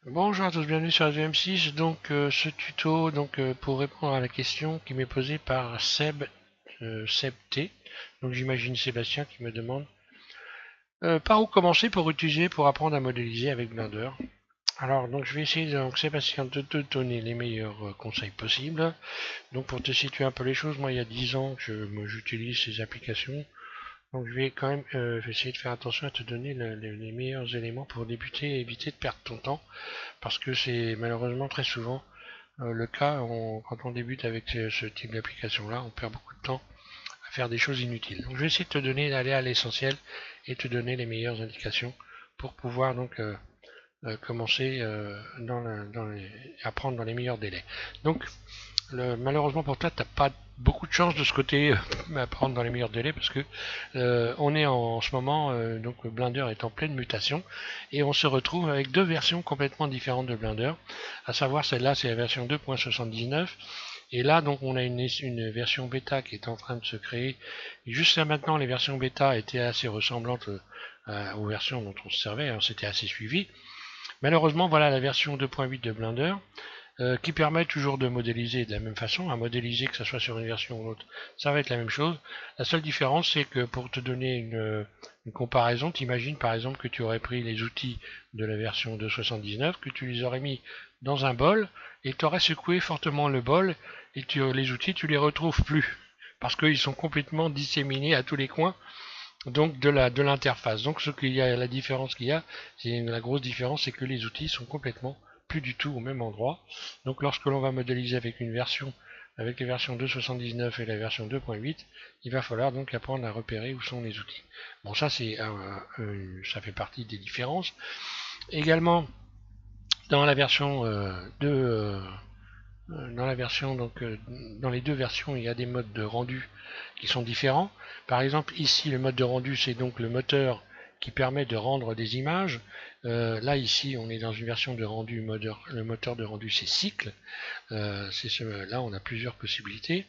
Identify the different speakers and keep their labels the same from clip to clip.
Speaker 1: Bonjour à tous, bienvenue sur AVM6. Donc ce tuto pour répondre à la question qui m'est posée par Seb T. Donc j'imagine Sébastien qui me demande par où commencer pour apprendre à modéliser avec Blender. Alors donc je vais essayer donc Sébastien de te donner les meilleurs conseils possibles. Donc pour te situer un peu les choses, moi il y a 10 ans que j'utilise ces applications. Donc je vais quand même essayer de faire attention à te donner les meilleurs éléments pour débuter et éviter de perdre ton temps parce que c'est malheureusement très souvent le cas quand on débute avec ce type d'application là, on perd beaucoup de temps à faire des choses inutiles. Donc je vais essayer de te donner d'aller à l'essentiel et te donner les meilleures indications pour pouvoir commencer apprendre dans les meilleurs délais. Donc malheureusement pour toi, tu n'as pas beaucoup de chance de ce côté à prendre dans les meilleurs délais parce que on est en ce moment, donc Blender est en pleine mutation et on se retrouve avec deux versions complètement différentes de Blender, à savoir celle-là c'est la version 2.79 et là donc on a une version bêta qui est en train de se créer. Et juste là maintenant les versions bêta étaient assez ressemblantes aux versions dont on se servait, hein, c'était assez suivi. Malheureusement voilà la version 2.8 de Blender qui permet toujours de modéliser de la même façon, à modéliser que ce soit sur une version ou l'autre, ça va être la même chose. La seule différence, c'est que pour te donner une comparaison, t'imagines par exemple que tu aurais pris les outils de la version 2.79, que tu les aurais mis dans un bol, et tu aurais secoué fortement le bol, et les outils, tu les retrouves plus, parce qu'ils sont complètement disséminés à tous les coins donc de l'interface. Donc ce qu'il y a, la différence qu'il y a, c'est la grosse différence, c'est que les outils sont complètement plus du tout au même endroit. Donc lorsque l'on va modéliser avec une version, avec les versions 2.79 et la version 2.8, il va falloir donc apprendre à repérer où sont les outils. Bon, ça ça fait partie des différences. Également, dans la version dans la version dans les deux versions, il y a des modes de rendu qui sont différents. Par exemple, ici, le mode de rendu, c'est donc le moteur qui permet de rendre des images. Là, ici, on est dans une version de rendu, le moteur de rendu, c'est Cycle. Là, on a plusieurs possibilités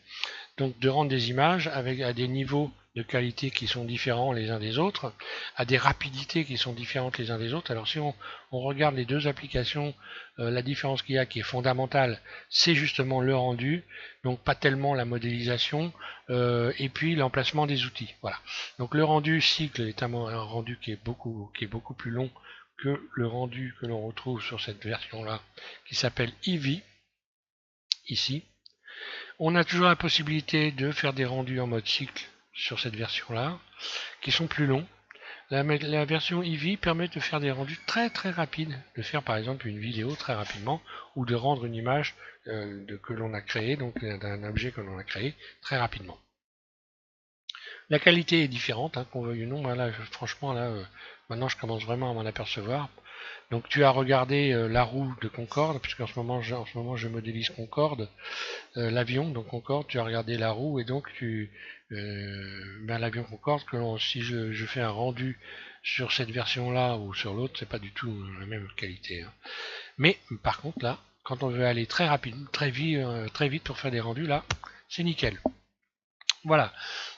Speaker 1: donc de rendre des images à des niveaux de qualité qui sont différents les uns des autres, à des rapidités qui sont différentes les uns des autres. Alors si on regarde les deux applications, la différence qu'il y a qui est fondamentale, c'est justement le rendu, donc pas tellement la modélisation, et puis l'emplacement des outils. Voilà. Donc le rendu cycle est un rendu qui est beaucoup plus long que le rendu que l'on retrouve sur cette version-là, qui s'appelle Eevee, ici. On a toujours la possibilité de faire des rendus en mode cycle sur cette version-là, qui sont plus longs. La version Eevee permet de faire des rendus très rapides, de faire par exemple une vidéo très rapidement, ou de rendre une image que l'on a créée, donc d'un objet que l'on a créé très rapidement. La qualité est différente, hein, qu'on veuille ou non. Là, franchement, maintenant je commence vraiment à m'en apercevoir. Donc tu as regardé la roue de Concorde, puisqu'en ce moment, je modélise Concorde, l'avion, donc Concorde, tu as regardé la roue et donc l'avion Concorde, si je fais un rendu sur cette version-là ou sur l'autre, c'est pas du tout la même qualité, hein. Mais par contre là, quand on veut aller très rapide, très vite pour faire des rendus, là, c'est nickel. Voilà.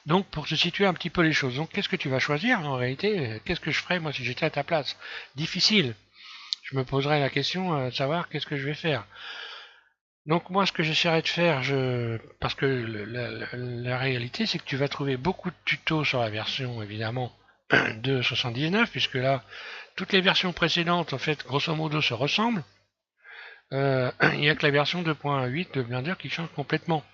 Speaker 1: Donc pour te situer un petit peu les choses, donc qu'est-ce que tu vas choisir en réalité? Qu'est-ce que je ferais moi si j'étais à ta place? Difficile. Je me poserais la question de savoir qu'est-ce que je vais faire. Donc moi ce que j'essaierai de faire, parce que la réalité c'est que tu vas trouver beaucoup de tutos sur la version évidemment de 79, puisque là toutes les versions précédentes en fait grosso modo se ressemblent. Il n'y a que la version 2.8 de Blender qui change complètement.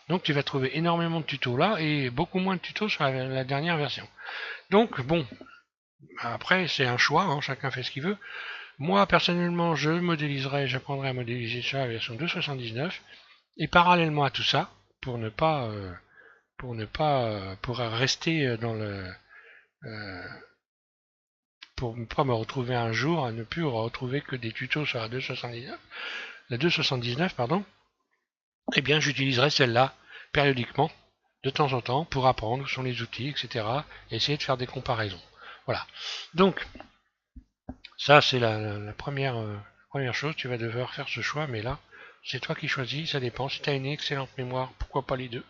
Speaker 1: Donc tu vas trouver énormément de tutos là et beaucoup moins de tutos sur la dernière version. Donc bon, après c'est un choix, hein, chacun fait ce qu'il veut. Moi personnellement j'apprendrai à modéliser sur la version 2.79. Et parallèlement à tout ça, pour rester dans pour ne pas me retrouver un jour à ne plus retrouver que des tutos sur la 2.79, pardon, eh bien j'utiliserai celle-là périodiquement, de temps en temps, pour apprendre où sont les outils, etc. Et essayer de faire des comparaisons. Voilà. Donc, ça c'est la première chose, tu vas devoir faire ce choix, mais là, c'est toi qui choisis, ça dépend. Si tu as une excellente mémoire, pourquoi pas les deux?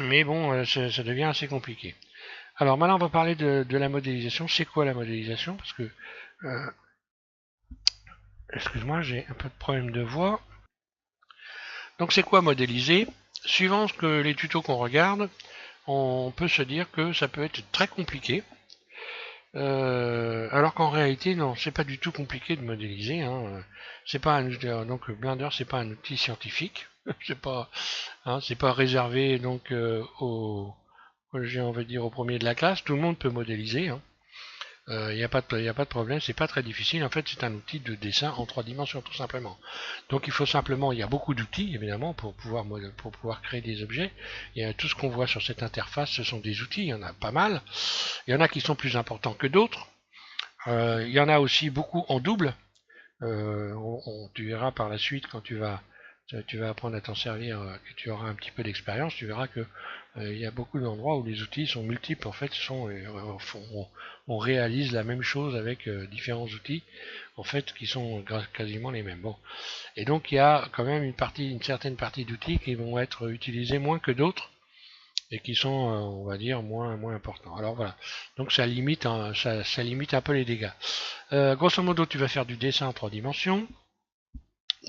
Speaker 1: Mais bon, ça devient assez compliqué. Alors maintenant, on va parler de la modélisation. C'est quoi la modélisation? Parce que Excuse-moi, j'ai un peu de problème de voix. Donc c'est quoi modéliser? Suivant ce que les tutos qu'on regarde, on peut se dire que ça peut être très compliqué. Alors qu'en réalité, non, c'est pas du tout compliqué de modéliser. Hein. C'est pas un, donc Blender, c'est pas un outil scientifique. C'est pas réservé donc on va dire au premier de la classe. Tout le monde peut modéliser. Hein. Il n'y a pas de problème, c'est pas très difficile. En fait, c'est un outil de dessin en 3 dimensions tout simplement. Donc il faut simplement, il y a beaucoup d'outils évidemment pour pouvoir créer des objets. Et tout ce qu'on voit sur cette interface, ce sont des outils. Il y en a pas mal. Il y en a qui sont plus importants que d'autres. Il y en a aussi beaucoup en double. Tu verras par la suite quand tu vas apprendre à t'en servir, que tu auras un petit peu d'expérience, tu verras que il y a beaucoup d'endroits où les outils sont multiples. En fait, on réalise la même chose avec différents outils, en fait, qui sont quasiment les mêmes. Bon, et donc il y a quand même une certaine partie d'outils qui vont être utilisés moins que d'autres et qui sont, on va dire, moins importants. Alors voilà, donc ça limite un peu les dégâts. Grosso modo, tu vas faire du dessin en 3 dimensions.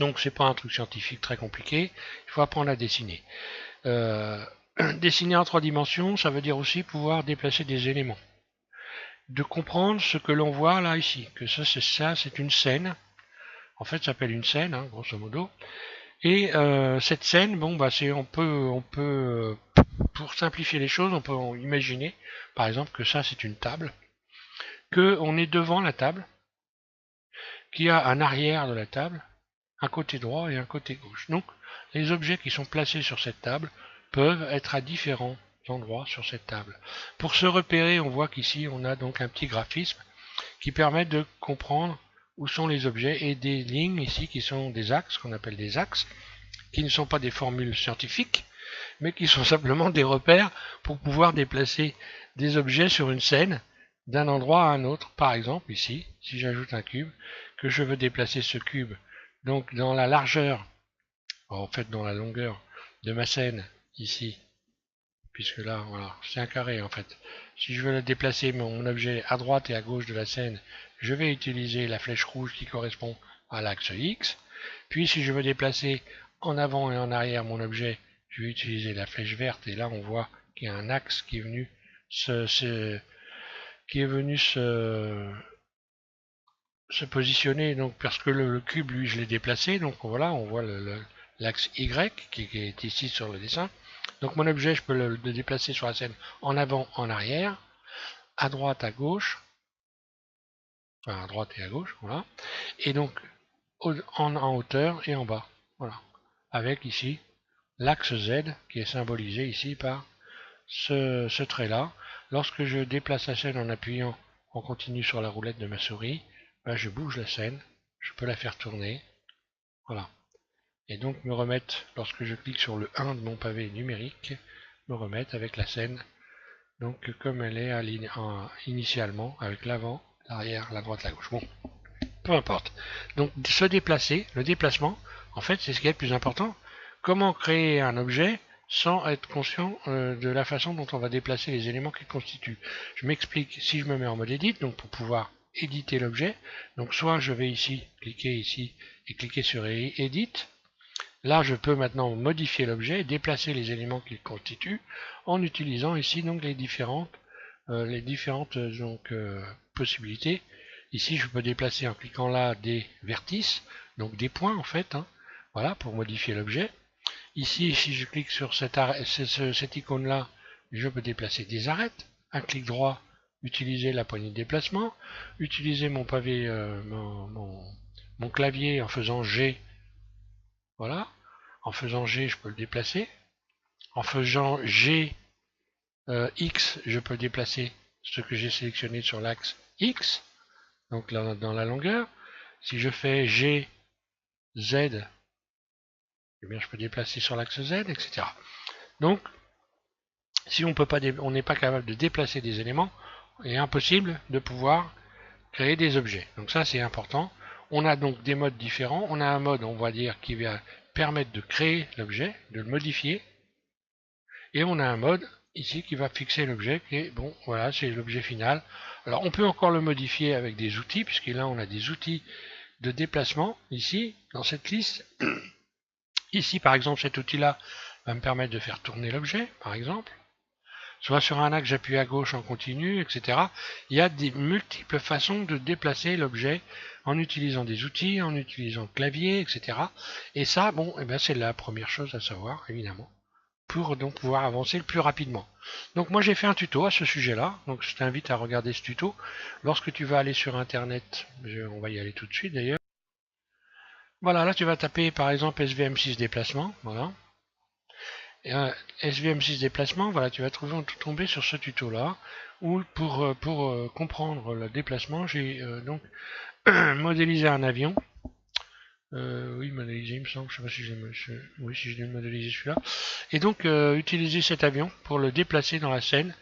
Speaker 1: Donc c'est pas un truc scientifique très compliqué, il faut apprendre à dessiner. Dessiner en 3 dimensions, ça veut dire aussi pouvoir déplacer des éléments. De comprendre ce que l'on voit là ici, que ça c'est une scène. En fait, ça s'appelle une scène, hein, grosso modo. Et cette scène, bon bah on peut pour simplifier les choses, on peut imaginer, par exemple, que ça c'est une table, que on est devant la table, qu'il y a un arrière de la table, un côté droit et un côté gauche. Donc, les objets qui sont placés sur cette table peuvent être à différents endroits sur cette table. Pour se repérer, on voit qu'ici, on a donc un petit graphisme qui permet de comprendre où sont les objets et des lignes ici qui sont des axes, qu'on appelle des axes, qui ne sont pas des formules scientifiques, mais qui sont simplement des repères pour pouvoir déplacer des objets sur une scène d'un endroit à un autre. Par exemple, ici, si j'ajoute un cube, que je veux déplacer ce cube donc dans la largeur, en fait dans la longueur de ma scène ici, puisque là, voilà, c'est un carré en fait. Si je veux déplacer mon objet à droite et à gauche de la scène, je vais utiliser la flèche rouge qui correspond à l'axe X. Puis si je veux déplacer en avant et en arrière mon objet, je vais utiliser la flèche verte. Et là, on voit qu'il y a un axe qui est venu se positionner, donc parce que le cube, lui, je l'ai déplacé. Donc voilà, on voit l'axe Y qui est ici sur le dessin. Donc mon objet, je peux le déplacer sur la scène en avant, en arrière, à droite, à gauche, enfin à droite et à gauche, voilà. Et donc en hauteur et en bas, voilà. Avec ici l'axe Z qui est symbolisé ici par ce trait-là. Lorsque je déplace la scène en appuyant en continu sur la roulette de ma souris, ben je bouge la scène, je peux la faire tourner, voilà. Et donc me remettre, lorsque je clique sur le 1 de mon pavé numérique, me remettre avec la scène donc comme elle est initialement, avec l'avant, l'arrière, la droite, la gauche. Bon, peu importe. Donc se déplacer, le déplacement, en fait, c'est ce qui est le plus important. Comment créer un objet sans être conscient de la façon dont on va déplacer les éléments qui le constituent. Je m'explique, si je me mets en mode edit, donc pour pouvoir éditer l'objet, donc soit je vais ici, cliquer ici et cliquer sur Edit. Là, je peux maintenant modifier l'objet et déplacer les éléments qu'il constitue en utilisant ici donc les différentes possibilités. Ici, je peux déplacer en cliquant là des vertices, donc des points en fait, hein, voilà, pour modifier l'objet. Ici, si je clique sur cette icône-là, je peux déplacer des arêtes. Un clic droit, utiliser la poignée de déplacement, utiliser mon pavé, mon clavier en faisant G. Voilà. En faisant G, je peux le déplacer. En faisant G, X, je peux déplacer ce que j'ai sélectionné sur l'axe X, donc là, dans la longueur. Si je fais G, Z, eh bien, je peux déplacer sur l'axe Z, etc. Donc, si on n'est pas capable de déplacer des éléments, il est impossible de pouvoir créer des objets. Donc ça, c'est important. On a donc des modes différents. On a un mode, on va dire, qui va permettre de créer l'objet, de le modifier. Et on a un mode ici qui va fixer l'objet, qui est, bon, voilà, c'est l'objet final. Alors, on peut encore le modifier avec des outils, puisque là, on a des outils de déplacement ici, dans cette liste. Ici, par exemple, cet outil-là va me permettre de faire tourner l'objet, par exemple. Soit sur un axe, j'appuie à gauche en continu, etc. Il y a des multiples façons de déplacer l'objet en utilisant des outils, en utilisant le clavier, etc. Et ça, bon, eh ben, c'est la première chose à savoir, évidemment, pour donc pouvoir avancer le plus rapidement. Donc moi j'ai fait un tuto à ce sujet-là, donc je t'invite à regarder ce tuto. Lorsque tu vas aller sur internet, on va y aller tout de suite d'ailleurs. Voilà, là tu vas taper par exemple SVM6 déplacement, voilà. Et SVM6 déplacement, voilà, tu vas tomber sur ce tuto-là, où pour comprendre le déplacement, j'ai donc modélisé un avion. Oui, modéliser, il me semble, je sais pas si oui, si j'ai modélisé celui-là. Et donc utiliser cet avion pour le déplacer dans la scène,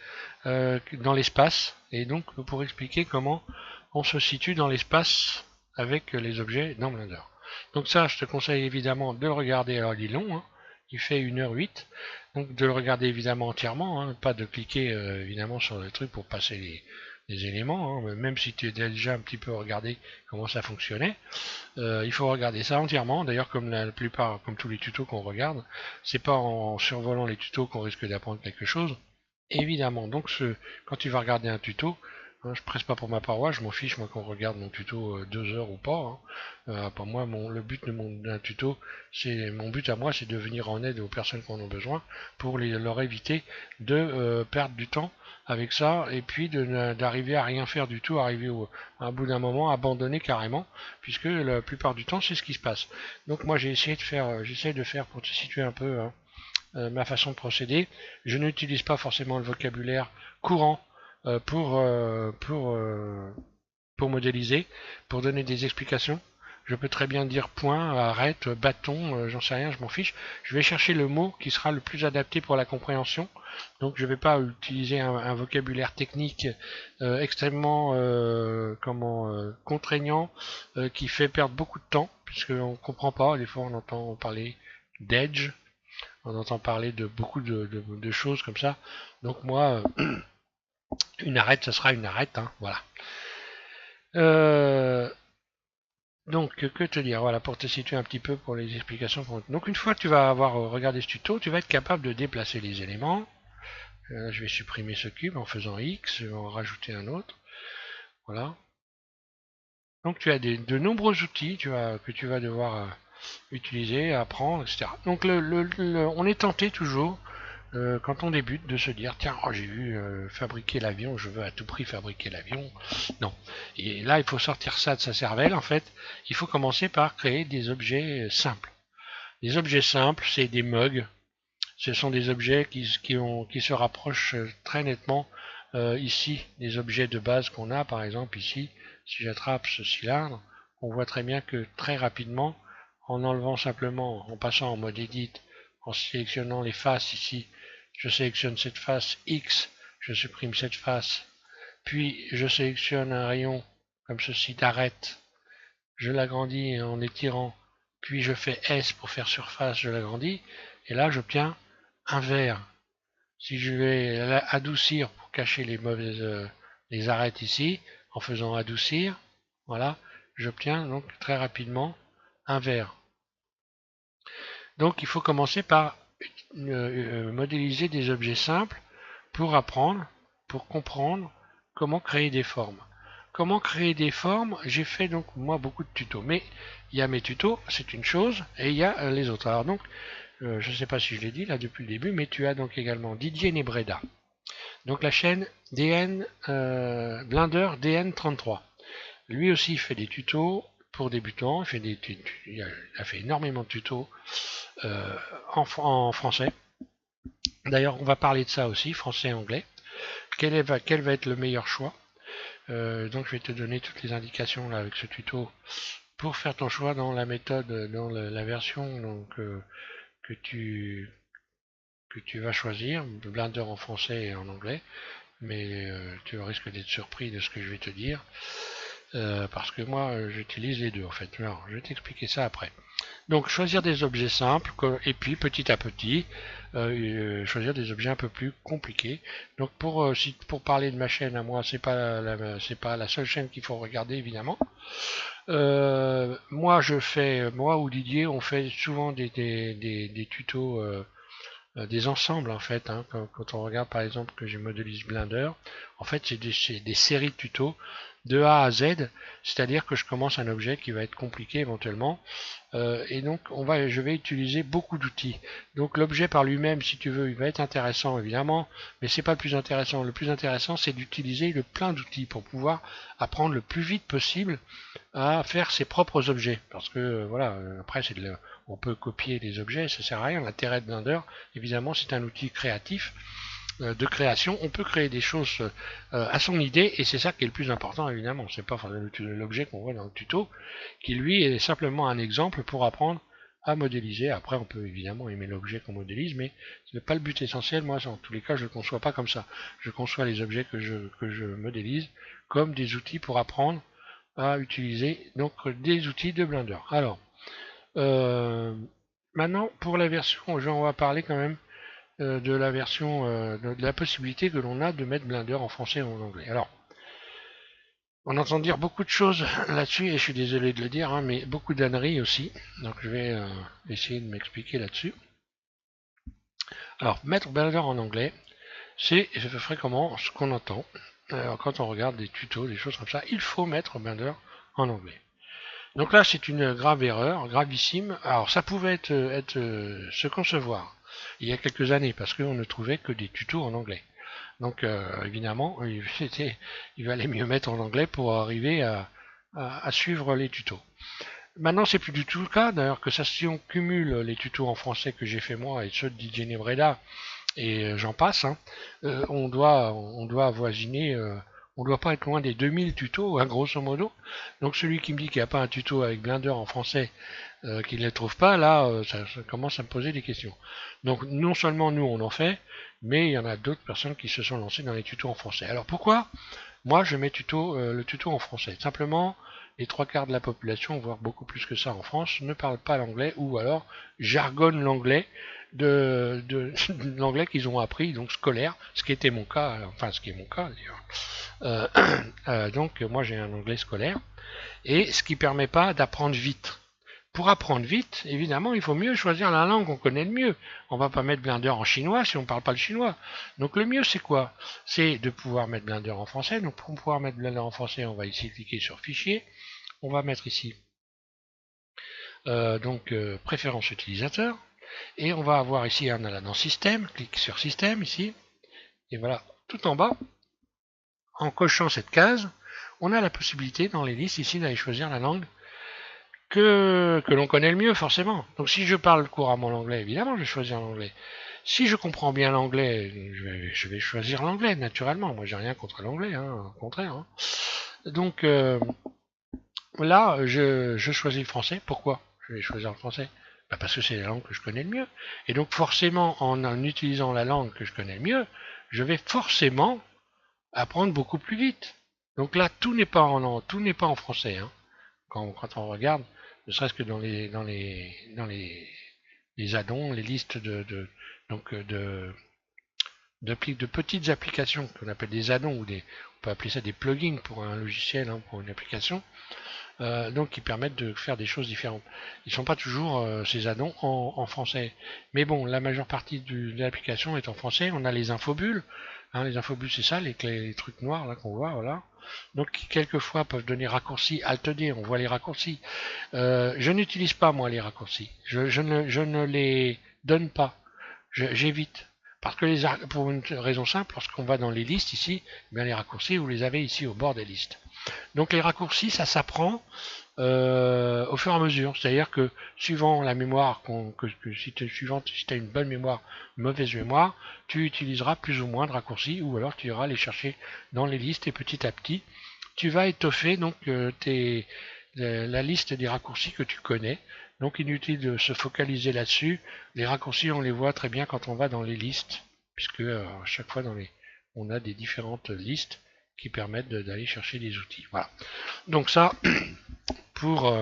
Speaker 1: dans l'espace, et donc pour expliquer comment on se situe dans l'espace avec les objets dans Blender. Donc ça, je te conseille évidemment de le regarder. Alors il est long, hein, il fait 1h08, donc de le regarder évidemment entièrement, hein, pas de cliquer évidemment sur le truc pour passer les éléments, hein, même si tu as déjà un petit peu regardé comment ça fonctionnait. Il faut regarder ça entièrement. D'ailleurs, comme la plupart, comme tous les tutos qu'on regarde, c'est pas en survolant les tutos qu'on risque d'apprendre quelque chose. Évidemment, donc quand tu vas regarder un tuto, hein, je presse pas pour ma paroisse, je m'en fiche moi qu'on regarde mon tuto 2 heures ou pas. Hein. Pour moi, le but d'un tuto, mon but à moi, c'est de venir en aide aux personnes qui en ont besoin pour leur éviter de perdre du temps avec ça et puis d'arriver à rien faire du tout, arriver à un bout d'un moment abandonner carrément, puisque la plupart du temps c'est ce qui se passe. Donc moi j'essaie de faire pour te situer un peu. Hein, ma façon de procéder. Je n'utilise pas forcément le vocabulaire courant pour modéliser, pour donner des explications. Je peux très bien dire point, arrête, bâton, j'en sais rien, je m'en fiche. Je vais chercher le mot qui sera le plus adapté pour la compréhension. Donc je ne vais pas utiliser un vocabulaire technique extrêmement contraignant qui fait perdre beaucoup de temps, puisqu'on ne comprend pas. Des fois on entend parler d'edge, on entend parler de beaucoup de choses comme ça. Donc moi, une arête, ça sera une arête, hein, voilà. Donc, que te dire, voilà, pour te situer un petit peu pour les explications. Donc, une fois que tu vas avoir regardé ce tuto, tu vas être capable de déplacer les éléments. Je vais supprimer ce cube en faisant X, je vais en rajouter un autre. Voilà. Donc, tu as de nombreux outils que tu vas devoir utiliser, apprendre, etc. Donc, on est tenté toujours quand on débute de se dire tiens, oh, j'ai vu fabriquer l'avion, je veux à tout prix fabriquer l'avion. Non. Et là il faut sortir ça de sa cervelle. En fait il faut commencer par créer des objets simples. Les objets simples, c'est des mugs. Ce sont des objets qui se rapprochent très nettement ici des objets de base qu'on a. Par exemple ici, si j'attrape ce cylindre, on voit très bien que très rapidement, en enlevant simplement, en passant en mode edit, en sélectionnant les faces ici, je sélectionne cette face X, je supprime cette face, puis je sélectionne un rayon comme ceci d'arête, je l'agrandis en étirant, puis je fais S pour faire surface, je l'agrandis, et là j'obtiens un vert. Si je vais adoucir pour cacher les mauvaises les arêtes ici, en faisant adoucir, voilà, j'obtiens donc très rapidement un vert. Donc il faut commencer par modéliser des objets simples pour apprendre, pour comprendre comment créer des formes. Comment créer des formes, j'ai fait donc moi beaucoup de tutos, mais il y a mes tutos, c'est une chose, et il y a les autres. Alors donc, je ne sais pas si je l'ai dit là depuis le début, mais tu as donc également Didier Nebreda. Donc la chaîne DN Blender DN33. Lui aussi il fait des tutos pour débutants, il a fait énormément de tutos en français. D'ailleurs on va parler de ça aussi, français et anglais. Quel va être le meilleur choix? Donc je vais te donner toutes les indications là avec ce tuto pour faire ton choix dans la méthode, dans la version donc, que tu vas choisir, Blender en français et en anglais, mais tu risques d'être surpris de ce que je vais te dire. parce que moi j'utilise les deux en fait. Alors, je vais t'expliquer ça après. Donc choisir des objets simples et puis petit à petit choisir des objets un peu plus compliqués. Donc pour parler de ma chaîne à moi, c'est pas la seule chaîne qu'il faut regarder évidemment. Moi ou Didier, on fait souvent des tutos, des ensembles en fait. Hein. Quand on regarde par exemple que j'ai modélise Blender, en fait c'est des séries de tutos de A à Z, c'est-à-dire que je commence un objet qui va être compliqué éventuellement, et donc je vais utiliser beaucoup d'outils. Donc l'objet par lui-même, si tu veux, il va être intéressant évidemment, mais c'est pas le plus intéressant. Le plus intéressant, c'est d'utiliser le plein d'outils pour pouvoir apprendre le plus vite possible à faire ses propres objets. Parce que voilà, après on peut copier les objets, ça sert à rien. L'intérêt de Blender, évidemment, c'est un outil créatif de création. On peut créer des choses à son idée et c'est ça qui est le plus important évidemment. C'est pas l'objet qu'on voit dans le tuto qui lui est simplement un exemple pour apprendre à modéliser. Après on peut évidemment aimer l'objet qu'on modélise, mais ce n'est pas le but essentiel. Moi en tous les cas je ne le conçois pas comme ça. Je conçois les objets que je modélise comme des outils pour apprendre à utiliser donc des outils de Blender. Alors maintenant pour la version, on va parler quand même de la version, de la possibilité que l'on a de mettre Blender en français ou en anglais. Alors, on entend dire beaucoup de choses là-dessus, et je suis désolé de le dire, hein, mais beaucoup d'âneries aussi. Donc je vais essayer de m'expliquer là-dessus. Alors, mettre Blender en anglais, c'est fréquemment ce qu'on entend. Quand on regarde des tutos, des choses comme ça, il faut mettre Blender en anglais. Donc là, c'est une grave erreur, gravissime. Alors, ça pouvait être se concevoir il y a quelques années, parce qu'on ne trouvait que des tutos en anglais. Donc évidemment, il valait mieux mettre en anglais pour arriver à suivre les tutos. Maintenant, c'est plus du tout le cas. D'ailleurs, que ça, si on cumule les tutos en français que j'ai fait moi et ceux de Didier Nebreda, et j'en passe, hein, on doit avoisiner, on doit pas être loin des 2000 tutos, hein, grosso modo. Donc celui qui me dit qu'il n'y a pas un tuto avec Blender en français, qu'il ne les trouve pas, là, ça commence à me poser des questions. Donc non seulement nous on en fait, mais il y en a d'autres personnes qui se sont lancées dans les tutos en français. Alors pourquoi moi je mets le tuto en français? Simplement, les trois quarts de la population, voire beaucoup plus que ça en France, ne parlent pas l'anglais ou alors jargonnent l'anglais de l'anglais qu'ils ont appris, donc scolaire, ce qui était mon cas, enfin ce qui est mon cas d'ailleurs. Donc moi j'ai un anglais scolaire, et ce qui permet pas d'apprendre vite. Pour apprendre vite, évidemment, il faut mieux choisir la langue qu'on connaît le mieux. On va pas mettre Blender en chinois si on ne parle pas le chinois. Donc le mieux c'est quoi? C'est de pouvoir mettre Blender en français. Donc pour pouvoir mettre Blender en français, on va ici cliquer sur Fichier. On va mettre ici Préférences utilisateur. Et on va avoir ici un dans Système. Clique sur Système ici. Et voilà, tout en bas, en cochant cette case, on a la possibilité dans les listes ici d'aller choisir la langue que l'on connaît le mieux forcément. Donc si je parle couramment l'anglais, évidemment je vais choisir l'anglais. Si je comprends bien l'anglais, je vais choisir l'anglais naturellement. Moi j'ai rien contre l'anglais, hein, au contraire. Hein. Donc là je choisis le français. Pourquoi je vais choisir le français? Parce que c'est la langue que je connais le mieux. Et donc forcément en utilisant la langue que je connais le mieux, je vais forcément apprendre beaucoup plus vite. Donc là tout n'est pas en français. Hein. Quand on regarde, ne serait-ce que dans les add-ons, les listes de petites applications qu'on appelle des add-ons, ou on peut appeler ça des plugins pour un logiciel, hein, pour une application, donc qui permettent de faire des choses différentes. Ils ne sont pas toujours ces add-ons en français. Mais bon, la majeure partie de l'application est en français. On a les infobulles. Hein, les infobulles, c'est ça, les trucs noirs là qu'on voit, voilà. Donc qui quelquefois peuvent donner raccourcis, Alt D, on voit les raccourcis. Je n'utilise pas moi les raccourcis. Je ne les donne pas. J'évite. Parce que pour une raison simple, lorsqu'on va dans les listes ici, eh bien les raccourcis, vous les avez ici au bord des listes. Donc les raccourcis, ça s'apprend au fur et à mesure. C'est-à-dire que suivant la mémoire, si tu as une bonne mémoire, une mauvaise mémoire, tu utiliseras plus ou moins de raccourcis, ou alors tu iras les chercher dans les listes et petit à petit, tu vas étoffer donc la liste des raccourcis que tu connais. Donc inutile de se focaliser là-dessus. Les raccourcis, on les voit très bien quand on va dans les listes, puisque à chaque fois on a des différentes listes qui permettent d'aller chercher des outils. Voilà. Donc ça, pour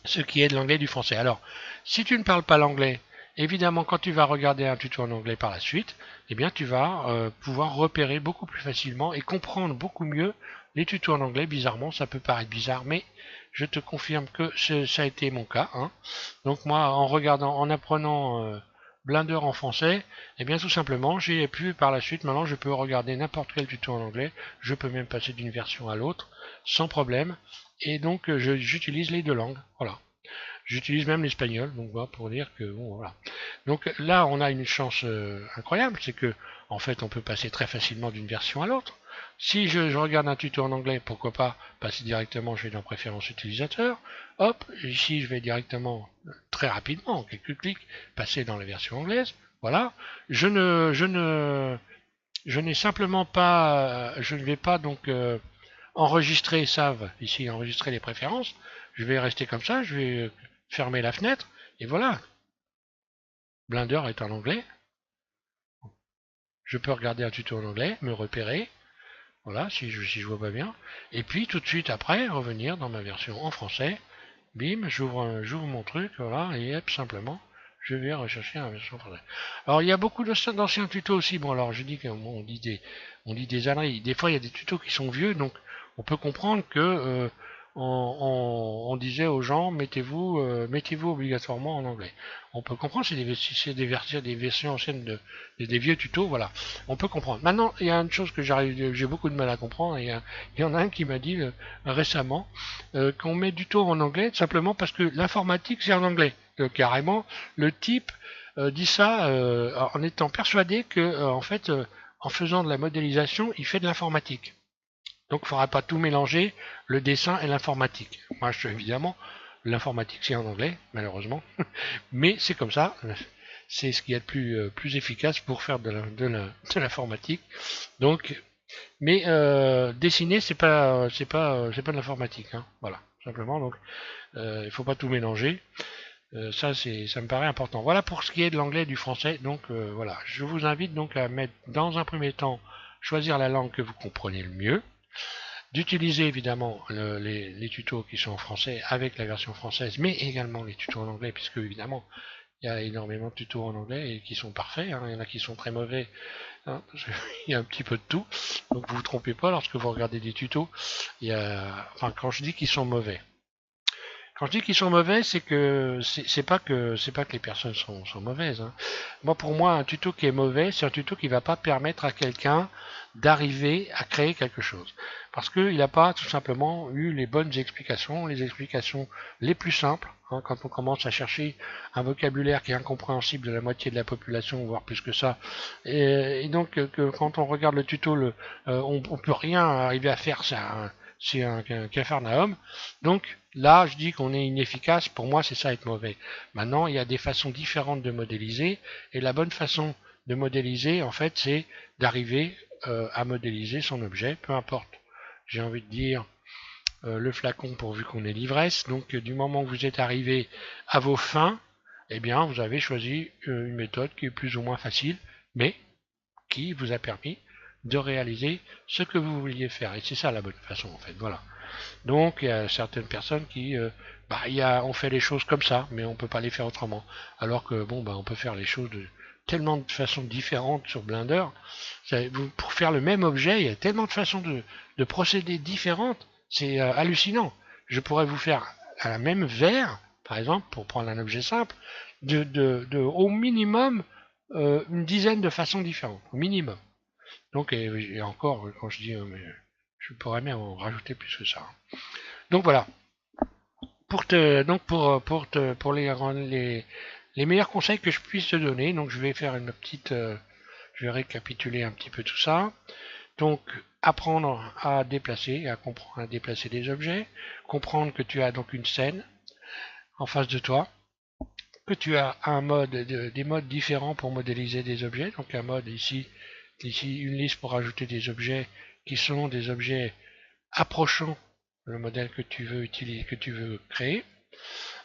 Speaker 1: ce qui est de l'anglais et du français. Alors, si tu ne parles pas l'anglais, évidemment, quand tu vas regarder un tuto en anglais par la suite, eh bien, tu vas pouvoir repérer beaucoup plus facilement et comprendre beaucoup mieux les tutos en anglais. Bizarrement, ça peut paraître bizarre, mais je te confirme que ça a été mon cas. Hein. Donc moi, en regardant, en apprenant Blender en français, eh bien tout simplement, j'ai pu par la suite, maintenant je peux regarder n'importe quel tuto en anglais, je peux même passer d'une version à l'autre sans problème, et donc j'utilise les deux langues, voilà. J'utilise même l'espagnol, donc voilà, pour dire que bon voilà. Donc là, on a une chance incroyable, c'est que en fait, on peut passer très facilement d'une version à l'autre. Si je regarde un tuto en anglais, pourquoi pas passer directement, je vais dans préférences utilisateur, hop, ici je vais directement, très rapidement, en quelques clics, passer dans la version anglaise, voilà. Je n'ai simplement pas, je ne vais pas donc enregistrer ici enregistrer les préférences, je vais rester comme ça, je vais fermer la fenêtre, et voilà. Blender est en anglais, je peux regarder un tuto en anglais, me repérer, voilà, si je vois pas bien. Et puis tout de suite après, revenir dans ma version en français. Bim, j'ouvre mon truc, voilà, et hop, simplement, je vais rechercher la version française. Alors il y a beaucoup d'anciens tutos aussi. Bon alors je dis qu'on dit des âneries. Des fois il y a des tutos qui sont vieux, donc on peut comprendre que on disait aux gens mettez-vous obligatoirement en anglais. On peut comprendre, c'est des versions anciennes des vieux tutos, voilà. On peut comprendre. Maintenant, il y a une chose que j'ai beaucoup de mal à comprendre, et il y en a un qui m'a dit récemment qu'on met du tuto en anglais simplement parce que l'informatique c'est en anglais. Carrément, le type dit ça en étant persuadé que en fait, en faisant de la modélisation, il fait de l'informatique. Donc il ne faudra pas tout mélanger, le dessin et l'informatique. Moi, évidemment, l'informatique c'est en anglais, malheureusement, mais c'est comme ça. C'est ce qu'il y a de plus efficace pour faire de l'informatique. Donc, mais dessiner, c'est pas de l'informatique, hein. Voilà, simplement. Donc, il faut pas tout mélanger. Ça me paraît important. Voilà pour ce qui est de l'anglais et du français. Donc voilà, je vous invite donc à mettre dans un premier temps, choisir la langue que vous comprenez le mieux, d'utiliser évidemment les tutos qui sont en français avec la version française, mais également les tutos en anglais, puisque évidemment il y a énormément de tutos en anglais et qui sont parfaits, hein. Il y en a qui sont très mauvais, hein, il y a un petit peu de tout, donc vous vous trompez pas lorsque vous regardez des tutos. Enfin, quand je dis qu'ils sont mauvais, quand je dis qu'ils sont mauvais, c'est que c'est pas que les personnes sont mauvaises, hein. Moi, pour moi, un tuto qui est mauvais, c'est un tuto qui va pas permettre à quelqu'un d'arriver à créer quelque chose, parce qu'il n'a pas tout simplement eu les bonnes explications, les explications les plus simples. Hein, quand on commence à chercher un vocabulaire qui est incompréhensible de la moitié de la population, voire plus que ça, et donc quand on regarde le tuto, on peut rien arriver à faire, c'est un capharnaüm. Donc là, je dis qu'on est inefficace. Pour moi, c'est ça être mauvais. Maintenant, il y a des façons différentes de modéliser, et la bonne façon de modéliser, en fait, c'est d'arriver à modéliser son objet, peu importe. J'ai envie de dire le flacon pourvu qu'on ait l'ivresse. Donc, du moment que vous êtes arrivé à vos fins, eh bien, vous avez choisi une méthode qui est plus ou moins facile, mais qui vous a permis de réaliser ce que vous vouliez faire. Et c'est ça la bonne façon, en fait. Voilà. Donc, il y a certaines personnes qui, on fait les choses comme ça, mais on peut pas les faire autrement. Alors que, bon, on peut faire les choses de tellement de façons différentes sur Blender. Pour faire le même objet, il y a tellement de façons de procéder différentes. C'est hallucinant. Je pourrais vous faire à la même verre, par exemple, pour prendre un objet simple, au minimum une dizaine de façons différentes, au minimum. Donc, et encore, quand je dis, mais je pourrais même en rajouter plus que ça. Donc voilà. Pour les meilleurs conseils que je puisse te donner, donc je vais faire une petite, je vais récapituler un petit peu tout ça. Donc, apprendre à déplacer, à comprendre à déplacer des objets, comprendre que tu as donc une scène en face de toi, que tu as des modes différents pour modéliser des objets. Donc un mode ici une liste pour ajouter des objets qui sont des objets approchant le modèle que tu veux utiliser, que tu veux créer.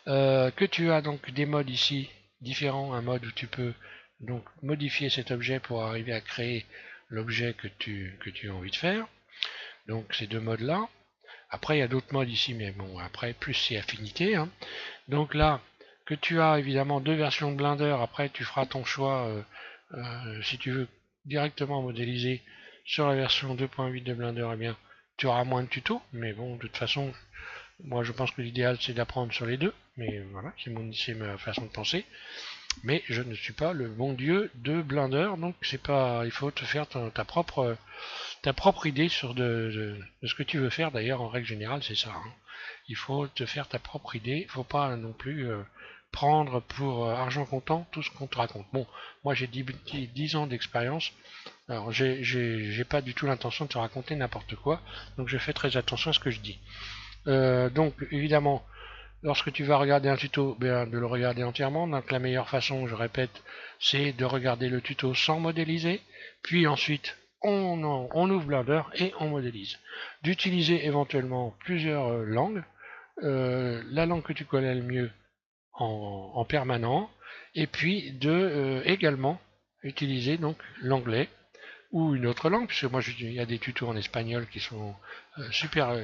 Speaker 1: Que tu as donc des modes ici différents, un mode où tu peux donc modifier cet objet pour arriver à créer l'objet que tu as envie de faire. Donc ces deux modes là. Après il y a d'autres modes ici, mais bon après plus c'est affinité, hein. Donc là que tu as évidemment deux versions de Blender, après tu feras ton choix si tu veux directement modéliser sur la version 2.8 de Blender, eh bien tu auras moins de tutos, mais bon de toute façon moi je pense que l'idéal c'est d'apprendre sur les deux, mais voilà, c'est ma façon de penser. Mais je ne suis pas le bon dieu de Blender, donc c'est pas, il faut te faire ta propre idée sur de ce que tu veux faire. D'ailleurs, en règle générale, c'est ça, hein. Il faut te faire ta propre idée. Il faut pas non plus prendre pour argent comptant tout ce qu'on te raconte. Bon, moi j'ai 10 ans d'expérience. Alors, j'ai pas du tout l'intention de te raconter n'importe quoi. Donc, je fais très attention à ce que je dis. Donc, évidemment, lorsque tu vas regarder un tuto, bien, de le regarder entièrement. Donc la meilleure façon, je répète, c'est de regarder le tuto sans modéliser. Puis ensuite, on ouvre Blender et on modélise. D'utiliser éventuellement plusieurs langues. La langue que tu connais le mieux en permanent. Et puis de également utiliser donc l'anglais ou une autre langue, puisque moi il y a des tutos en espagnol qui sont super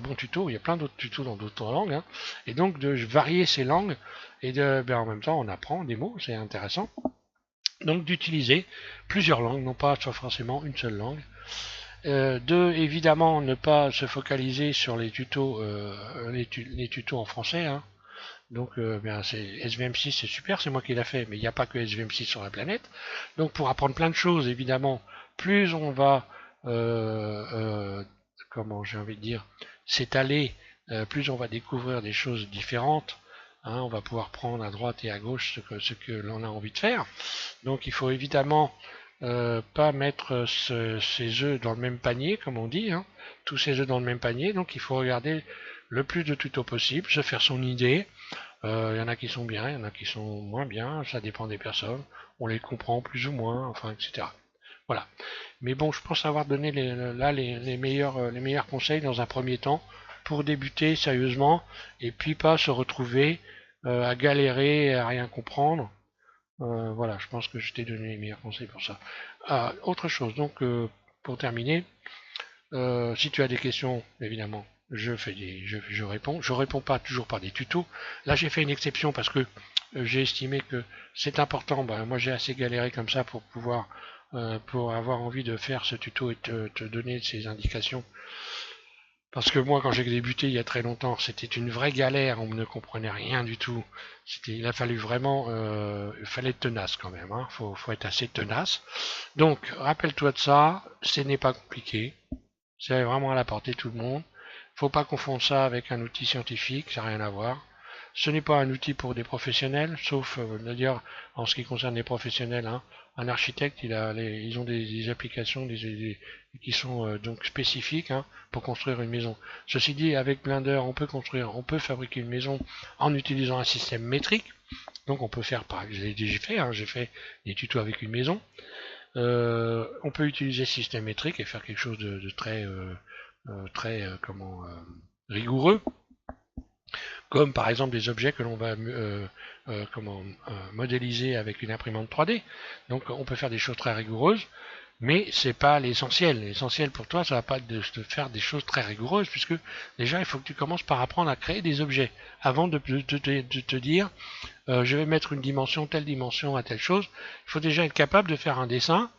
Speaker 1: bons tutos, il y a plein d'autres tutos dans d'autres langues, hein. Et donc de varier ces langues et en même temps on apprend des mots, c'est intéressant. Donc d'utiliser plusieurs langues, non pas forcément une seule langue. De évidemment ne pas se focaliser sur les tutos, les tutos en français, hein. Donc SVM6 c'est super, c'est moi qui l'ai fait, mais il n'y a pas que SVM6 sur la planète. Donc pour apprendre plein de choses, évidemment, plus on va, comment j'ai envie de dire, s'étaler, plus on va découvrir des choses différentes, hein. On va pouvoir prendre à droite et à gauche ce que l'on a envie de faire. Donc il faut évidemment pas mettre ses œufs dans le même panier, comme on dit, hein, tous ses œufs dans le même panier. Donc il faut regarder le plus de tutos possible, se faire son idée. Il y en a qui sont bien, il y en a qui sont moins bien, ça dépend des personnes. On les comprend plus ou moins, enfin, etc. Voilà. Mais bon, je pense avoir donné les meilleurs conseils dans un premier temps pour débuter sérieusement et puis pas se retrouver à galérer et à rien comprendre. Voilà, je pense que je t'ai donné les meilleurs conseils pour ça. Autre chose, donc pour terminer, si tu as des questions, évidemment, je réponds. Je réponds pas toujours par des tutos. Là, j'ai fait une exception parce que j'ai estimé que c'est important. Ben, moi, j'ai assez galéré comme ça pour pouvoir, pour avoir envie de faire ce tuto et te donner ces indications. Parce que moi, quand j'ai débuté il y a très longtemps, c'était une vraie galère. On ne comprenait rien du tout. Il a fallu vraiment, il fallait être tenace quand même, hein. Faut être assez tenace. Donc, rappelle-toi de ça. Ce n'est pas compliqué. C'est vraiment à la portée de tout le monde. Faut pas confondre ça avec un outil scientifique, ça n'a rien à voir. Ce n'est pas un outil pour des professionnels, sauf d'ailleurs en ce qui concerne les professionnels, hein, un architecte, ils ont des applications qui sont donc spécifiques, hein, pour construire une maison. Ceci dit, avec Blender, on peut fabriquer une maison en utilisant un système métrique. Donc on peut faire, j'ai fait des tutos avec une maison. On peut utiliser système métrique et faire quelque chose de très rigoureux, comme par exemple des objets que l'on va modéliser avec une imprimante 3D. Donc on peut faire des choses très rigoureuses, mais c'est pas l'essentiel. L'essentiel pour toi, ça va pas de faire des choses très rigoureuses, puisque déjà il faut que tu commences par apprendre à créer des objets avant de te dire je vais mettre une dimension, telle dimension à telle chose. Il faut déjà être capable de faire un dessin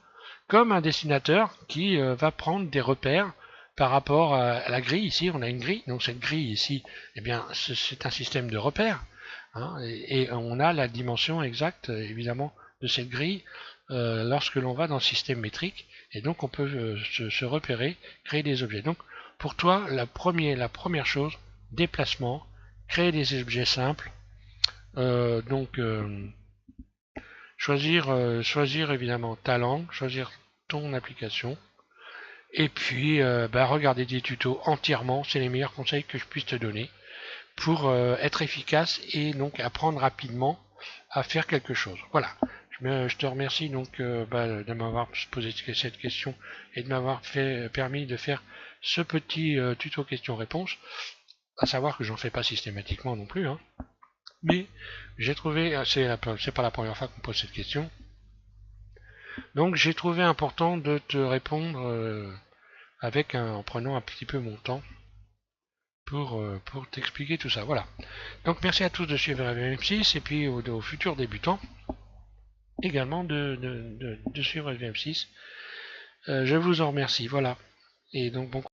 Speaker 1: comme un dessinateur qui va prendre des repères par rapport à la grille. Ici, on a une grille, donc cette grille ici, eh bien, c'est un système de repères, hein, et on a la dimension exacte, évidemment, de cette grille lorsque l'on va dans le système métrique, et donc on peut se repérer, créer des objets. Donc, pour toi, la première chose, déplacement, créer des objets simples, donc choisir évidemment ta langue, choisir ton application, et puis regarder des tutos entièrement, c'est les meilleurs conseils que je puisse te donner pour être efficace et donc apprendre rapidement à faire quelque chose. Voilà, je te remercie donc de m'avoir posé cette question et de m'avoir permis de faire ce petit tuto questions-réponses, à savoir que j'en fais pas systématiquement non plus, hein. Mais j'ai trouvé, c'est pas la première fois qu'on pose cette question, donc j'ai trouvé important de te répondre en prenant un petit peu mon temps pour t'expliquer tout ça. Voilà. Donc merci à tous de suivre LVM6 et puis aux futurs débutants également de suivre LVM6. Je vous en remercie. Voilà. Et donc bon